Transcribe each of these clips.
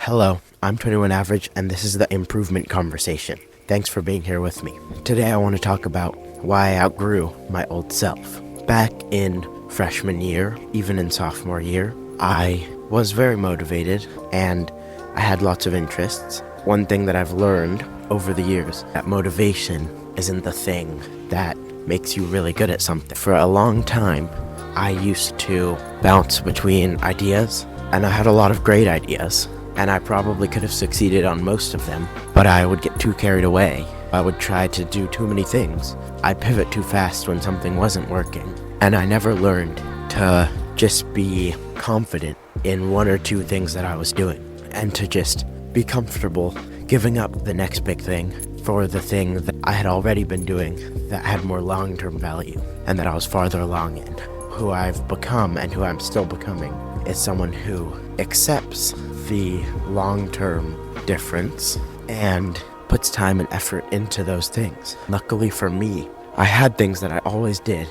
Hello, I'm 21 Average, and this is the Improvement Conversation. Thanks for being here with me. Today I want to talk about why I outgrew my old self. Back in freshman year, even in sophomore year, I was very motivated and I had lots of interests. One thing that I've learned over the years, that motivation isn't the thing that makes you really good at something. For a long time, I used to bounce between ideas, and I had a lot of great ideas, and I probably could have succeeded on most of them, but I would get too carried away. I would try to do too many things. I'd pivot too fast when something wasn't working, and I never learned to just be confident in one or two things that I was doing, and to just be comfortable giving up the next big thing for the thing that I had already been doing that had more long-term value and that I was farther along in. Who I've become and who I'm still becoming is someone who accepts the long-term difference and puts time and effort into those things. Luckily for me, I had things that I always did,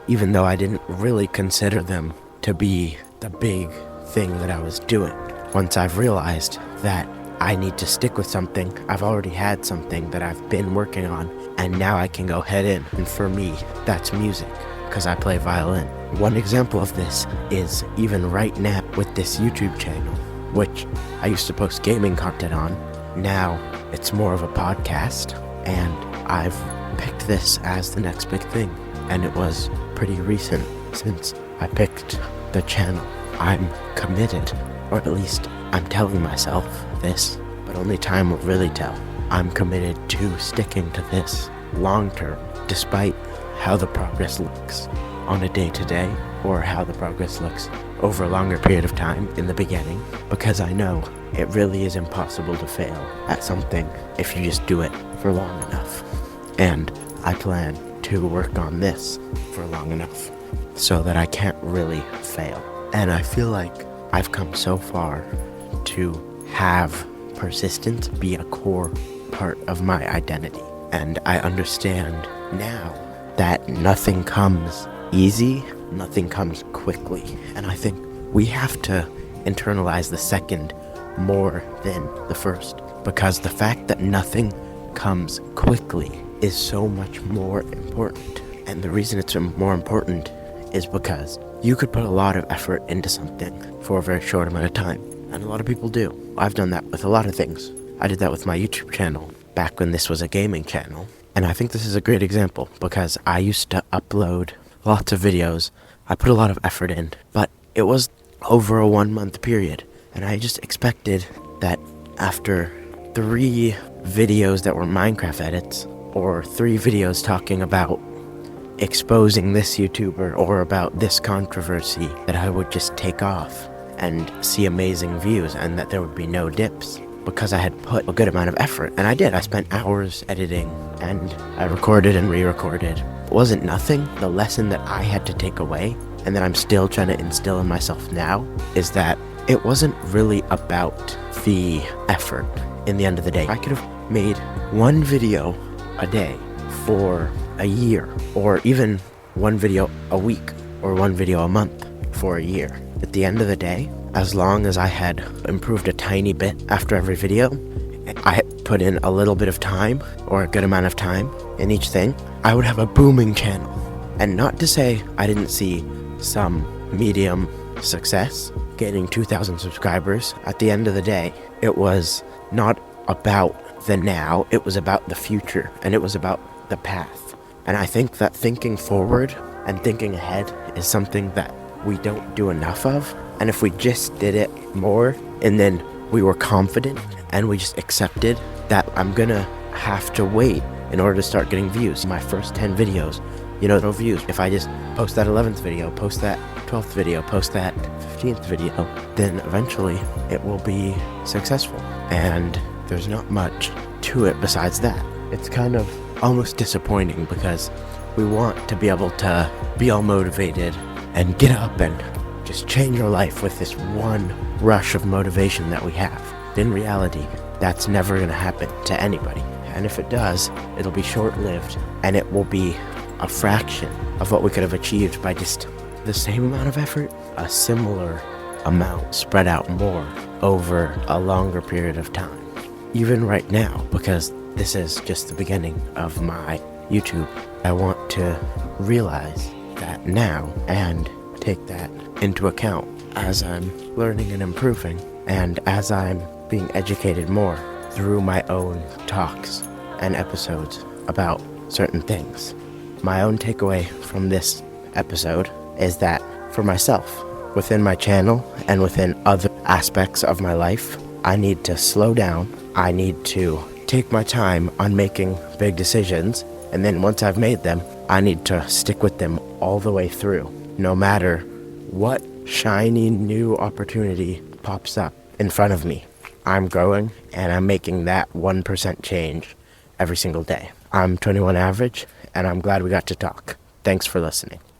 even though I didn't really consider them to be the big thing that I was doing. Once I've realized that I need to stick with something, I've already had something that I've been working on, and now I can go head in. And for me, that's music, because I play violin. One example of this is even right now with this YouTube channel, which I used to post gaming content on. Now it's more of a podcast, and I've picked this as the next big thing. And it was pretty recent since I picked the channel. I'm committed, or at least I'm telling myself this, but only time will really tell. I'm committed to sticking to this long term, despite how the progress looks on a day-to-day, or how the progress looks over a longer period of time in the beginning, because I know it really is impossible to fail at something if you just do it for long enough. And I plan to work on this for long enough so that I can't really fail. And I feel like I've come so far to have persistence be a core part of my identity. And I understand now that nothing comes easy, nothing comes quickly. And I think we have to internalize the second more than the first, because the fact that nothing comes quickly is so much more important. And the reason it's more important is because you could put a lot of effort into something for a very short amount of time. And a lot of people do. I've done that with a lot of things. I did that with my YouTube channel back when this was a gaming channel. And I think this is a great example because I used to upload lots of videos. I put a lot of effort in, but it was over a 1 month period. And I just expected that after 3 videos that were Minecraft edits, or 3 videos talking about exposing this YouTuber or about this controversy, that I would just take off and see amazing views and that there would be no dips, because I had put a good amount of effort. And I did. I spent hours editing, and I recorded and re-recorded. It wasn't nothing. The lesson that I had to take away, and that I'm still trying to instill in myself now, is that it wasn't really about the effort in the end of the day. I could have made 1 video a day for a year, or even 1 video a week, or 1 video a month for a year. At the end of the day, as long as I had improved a tiny bit after every video, I had put in a little bit of time, or a good amount of time in each thing, I would have a booming channel. And not to say I didn't see some medium success, gaining 2,000 subscribers. At the end of the day, it was not about the now, it was about the future, and it was about the path. And I think that thinking forward and thinking ahead is something that we don't do enough of. And if we just did it more, and then we were confident and we just accepted that I'm gonna have to wait in order to start getting views. My first 10 videos, no views. If I just post that 11th video, post that 12th video, post that 15th video, then eventually it will be successful. And there's not much to it besides that. It's kind of almost disappointing because we want to be able to be all motivated and get up and just change our life with this one rush of motivation that we have. In reality, that's never going to happen to anybody. And if it does, it'll be short-lived, and it will be a fraction of what we could have achieved by just the same amount of effort, a similar amount spread out more over a longer period of time. Even right now, because this is just the beginning of my YouTube, I want to realize that now and take that into account as I'm learning and improving, and as I'm being educated more through my own talks and episodes about certain things. My own takeaway from this episode is that for myself, within my channel and within other aspects of my life, I need to slow down. I need to take my time on making big decisions, and then once I've made them, I need to stick with them all the way through, no matter what shiny new opportunity pops up in front of me. I'm growing, and I'm making that 1% change every single day. I'm 21 Average, and I'm glad we got to talk. Thanks for listening.